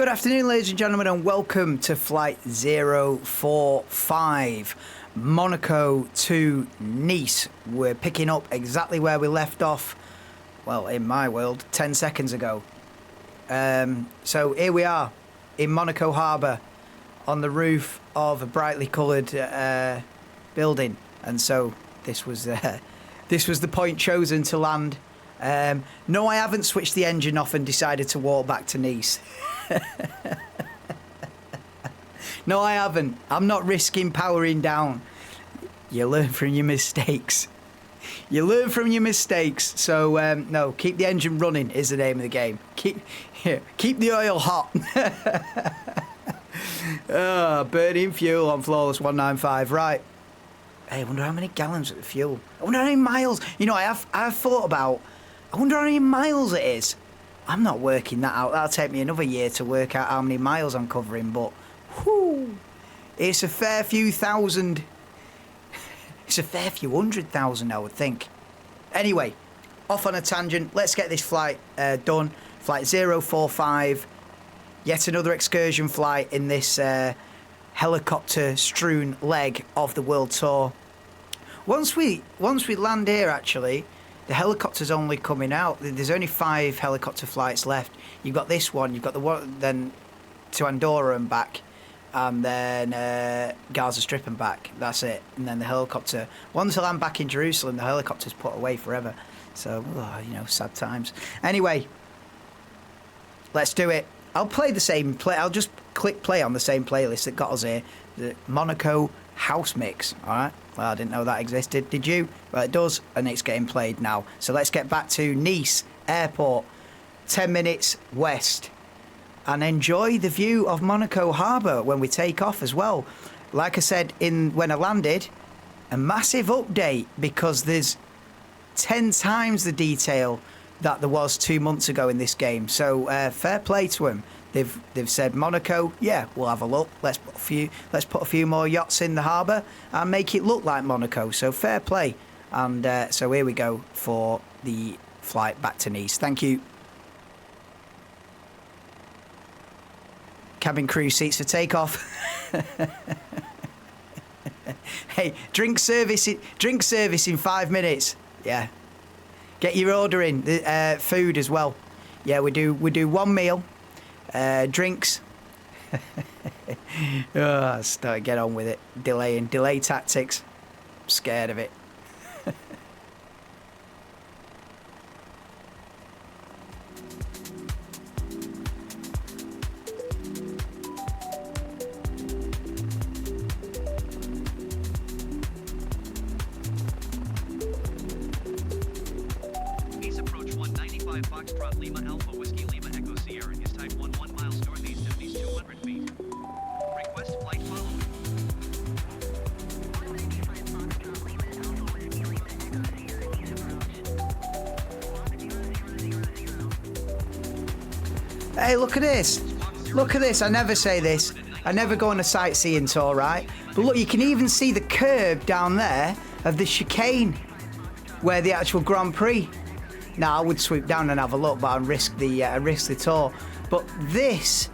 Good afternoon, ladies and gentlemen, and welcome to Flight 045, Monaco to Nice. We're picking up exactly where we left off, well, in my world, 10 seconds ago. So here we are in Monaco Harbour on the roof of a brightly coloured building. And so this was the point chosen to land. No, I haven't switched the engine off and decided to walk back to Nice. No, I haven't. I'm not risking powering down. You learn from your mistakes. You learn from your mistakes. So, no, keep the engine running is the name of the game. Keep the oil hot. Burning fuel on Flawless 195. Right. Hey, I wonder how many gallons of fuel. I wonder how many miles. You know, I've thought about, I wonder how many miles it is. I'm not working that out. That'll take me another year to work out how many miles I'm covering, but whew, it's a fair few thousand. It's a fair few 100,000, I would think. Anyway, off on a tangent. Let's get this flight done. Flight 045. Yet another excursion flight in this helicopter-strewn leg of the world tour. Once we land here, actually, the helicopter's only coming out. There's only 5 helicopter flights left. You've got this one. You've got the one then to Andorra and back, and then Gaza Strip and back. That's it. And then the helicopter. Once I land back in Jerusalem, the helicopter's put away forever. So, you know, sad times. Anyway, let's do it. I'll play the same play. I'll just click play on the same playlist that got us here, the Monaco House Mix. All right. Well, I didn't know that existed. Did you? Well, it does, and it's getting played now. So let's get back to Nice Airport, 10 minutes west, and enjoy the view of Monaco Harbour when we take off as well. Like I said when I landed, a massive update because there's 10 times the detail that there was 2 months ago in this game. So fair play to them. They've said Monaco, yeah, we'll have a look. Let's put a few more yachts in the harbour and make it look like Monaco. So fair play. And so here we go for the flight back to Nice. Thank you. Cabin crew seats for takeoff. Hey, drink service in 5 minutes. Yeah. Get your order in. Food as well. Yeah, we do 1 meal. Drinks. Get on with it. Delay tactics. I'm scared of it. Please approach 195 Foxtrot Lima Alpha Whiskey Lima Echo Sierra is type 11 miles northeast of these 200 feet. Request flight following. Hey, look at this. Look at this. I never say this. I never go on a sightseeing tour, right? But look, you can even see the curb down there of the chicane where the actual Grand Prix. Now, I would swoop down and have a look, but I risk the tour. But this,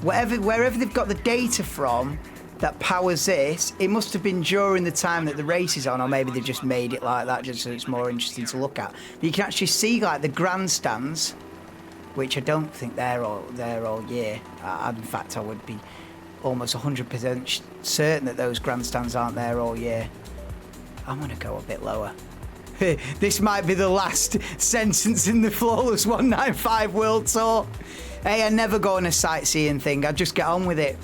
wherever they've got the data from that powers this, it must have been during the time that the race is on, or maybe they've just made it like that just so it's more interesting to look at. But you can actually see like the grandstands, which I don't think they're all year. In fact, I would be almost 100% certain that those grandstands aren't there all year. I'm gonna go a bit lower. This might be the last sentence in the Flawless 195 World Tour. Hey, I never go on a sightseeing thing. I just get on with it.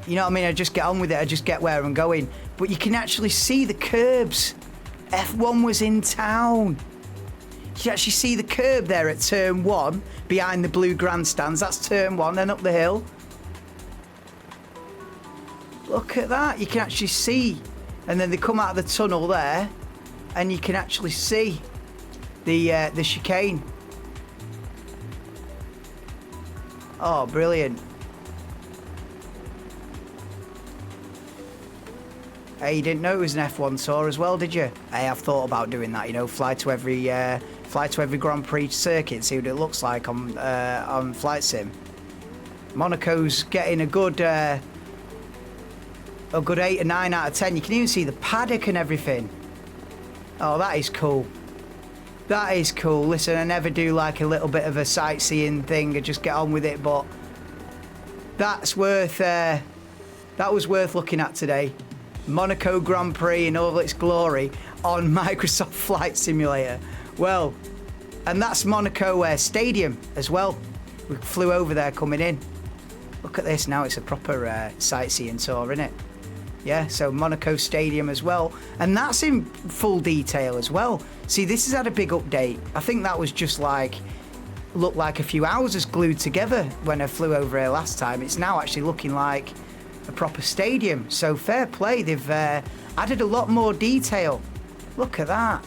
You know what I mean? I just get on with it. I just get where I'm going. But you can actually see the curbs. F1 was in town. You can actually see the curb there at turn 1 behind the blue grandstands. That's turn 1, then up the hill. Look at that. You can actually see. And then they come out of the tunnel there, and you can actually see the chicane. Oh, brilliant. Hey, you didn't know it was an F1 tour as well, did you? Hey, I've thought about doing that, you know, fly to every Fly to every Grand Prix circuit and see what it looks like on Flight Sim. Monaco's getting a good 8 or 9 out of 10. You can even see the paddock and everything. Oh, that is cool. That is cool. Listen, I never do like a little bit of a sightseeing thing. I just get on with it, but that's worth. That was worth looking at today. Monaco Grand Prix in all its glory on Microsoft Flight Simulator. Well, and that's Monaco Stadium as well. We flew over there coming in. Look at this now. It's a proper sightseeing tour, isn't it? Yeah, so Monaco Stadium as well. And that's in full detail as well. See, this has had a big update. I think that was just like, looked like a few houses glued together when I flew over here last time. It's now actually looking like a proper stadium. So fair play. They've added a lot more detail. Look at that.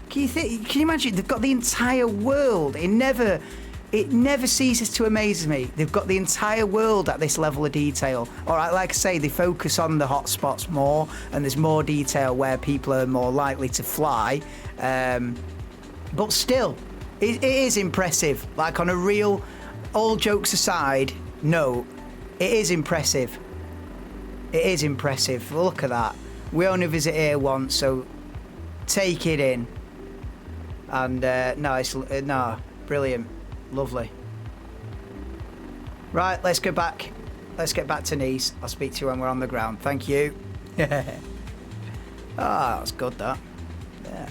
Can you imagine? They've got the entire world. It never ceases to amaze me. They've got the entire world at this level of detail. All right, like I say, they focus on the hot spots more, and there's more detail where people are more likely to fly. But still, it is impressive. Like on a real, all jokes aside, no, it is impressive. It is impressive. Look at that. We only visit here once, so take it in. And no, brilliant. Lovely. Right, let's go back. Let's get back to Nice. I'll speak to you when we're on the ground. Thank you. Ah, that's good, that. Yeah.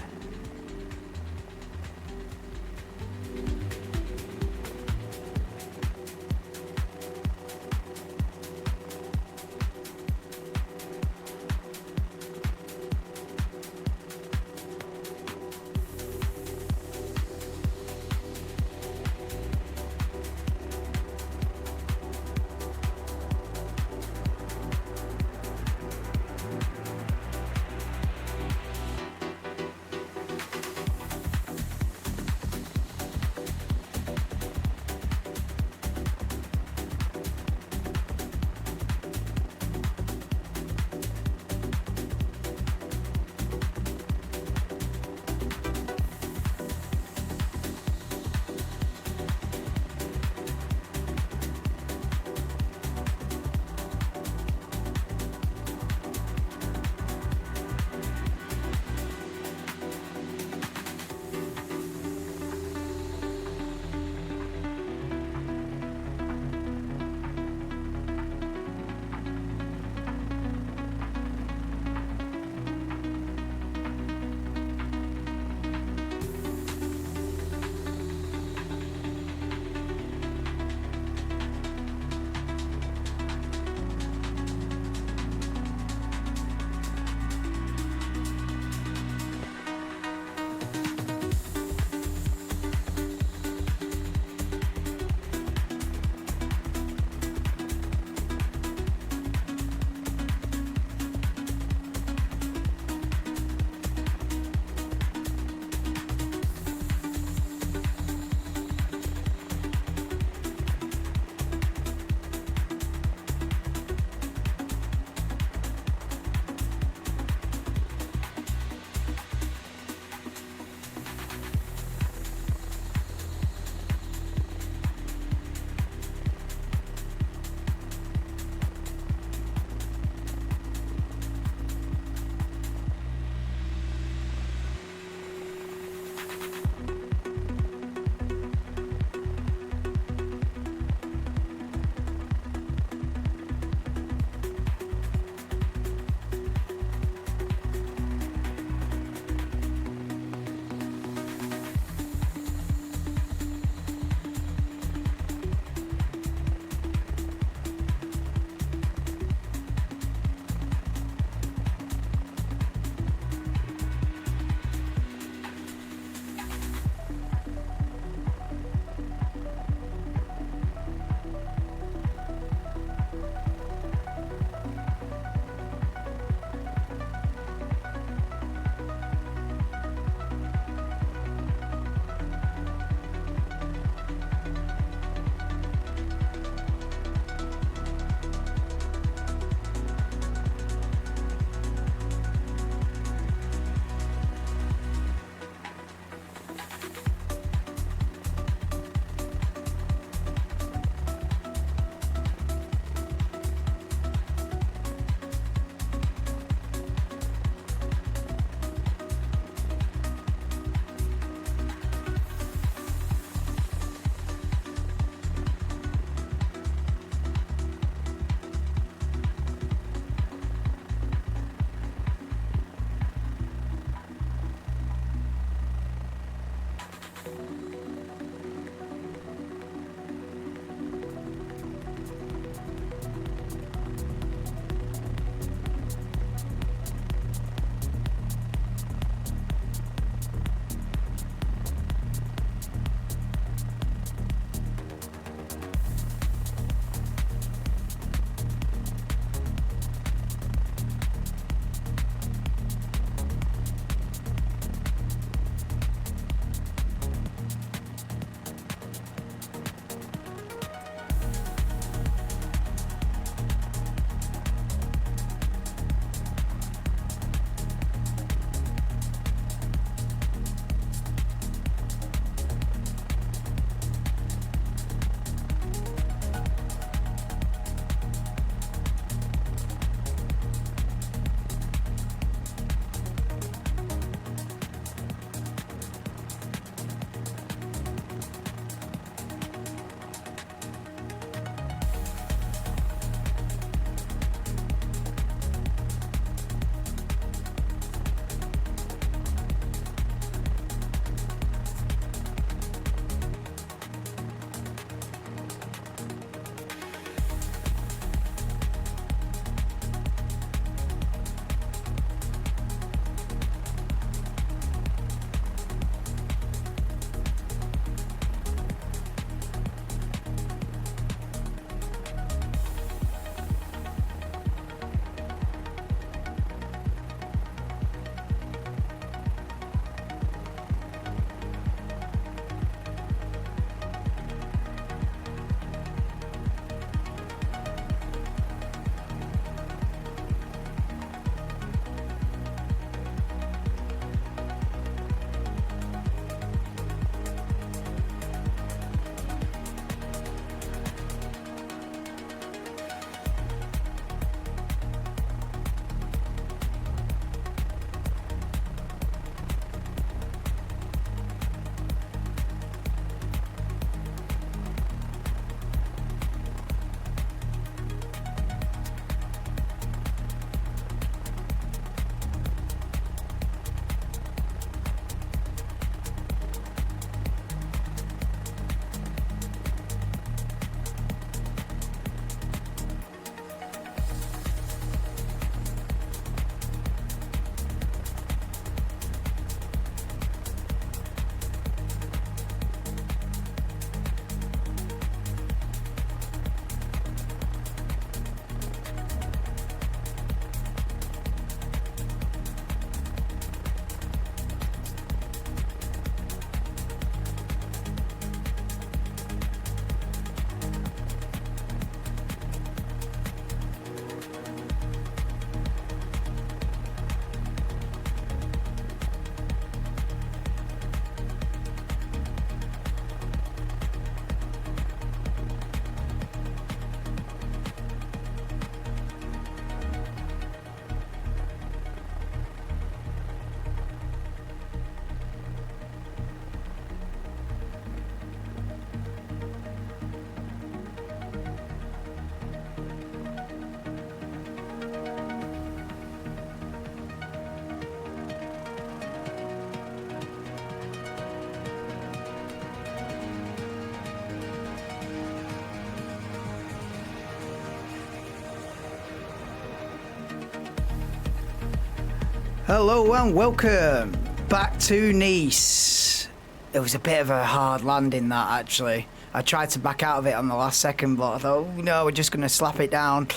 Hello and welcome back to Nice. It was a bit of a hard landing, that, actually. I tried to back out of it on the last second, but I thought, oh, no, we're just going to slap it down.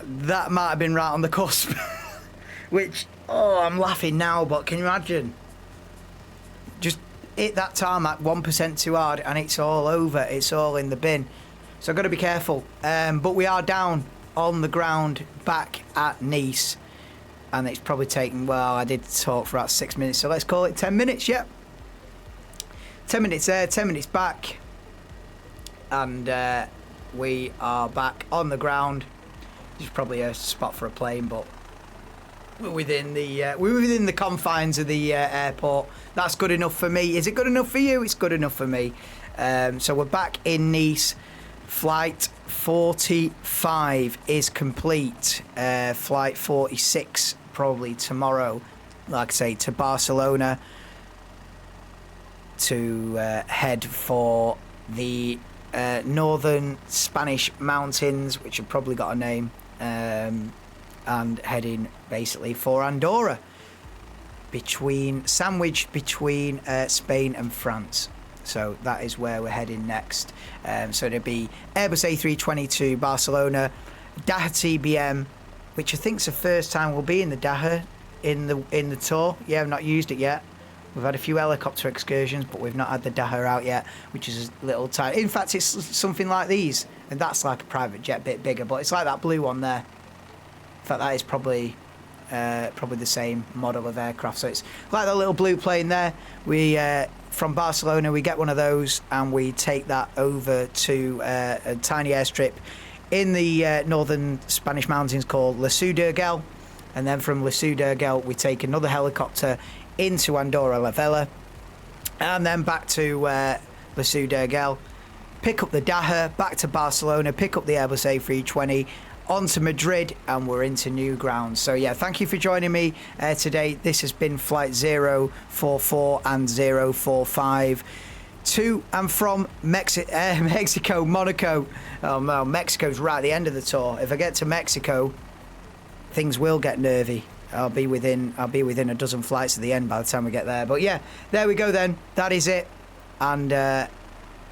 That might have been right on the cusp. Which, oh, I'm laughing now, but can you imagine? Just hit that tarmac 1% too hard and it's all over. It's all in the bin. So I've got to be careful. But we are down on the ground back at Nice. And it's probably taken, well, I did talk for about 6 minutes, so let's call it 10 minutes, yep. 10 minutes there, 10 minutes back. And we are back on the ground. There's probably a spot for a plane, but we're within the confines of the airport. That's good enough for me. Is it good enough for you? It's good enough for me. So we're back in Nice. Flight 45 is complete. Flight 46 probably tomorrow, like I say, to Barcelona to head for the northern Spanish mountains, which have probably got a name, and heading basically for Andorra, sandwiched between Spain and France. So that is where we're heading next. So it'll be Airbus A320 to Barcelona, Daha TBM, which I think is the first time we'll be in the Daha in the tour. Yeah, I've not used it yet. We've had a few helicopter excursions, but we've not had the Daha out yet, which is a little tiny. In fact, it's something like these, and that's like a private jet, bit bigger, but it's like that blue one there. In fact, that is probably the same model of aircraft. So it's like that little blue plane there. We from Barcelona, we get one of those and we take that over to a tiny airstrip in the northern Spanish mountains called La Seu-d'Urgell, and then from La Seu-d'Urgell we take another helicopter into Andorra la Vella, and then back to La Seu-d'Urgell, pick up the Daha, back to Barcelona, pick up the Airbus A320, on to Madrid, and we're into new ground. So yeah, thank you for joining me today. This has been flight 044 and 045 to and from Mexico, Monaco. Oh no, Mexico's right at the end of the tour. If I get to Mexico, things will get nervy. I'll be within a dozen flights at the end by the time we get there. But yeah, there we go then. That is it. And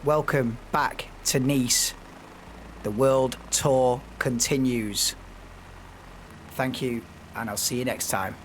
welcome back to Nice. The world tour continues. Thank you, and I'll see you next time.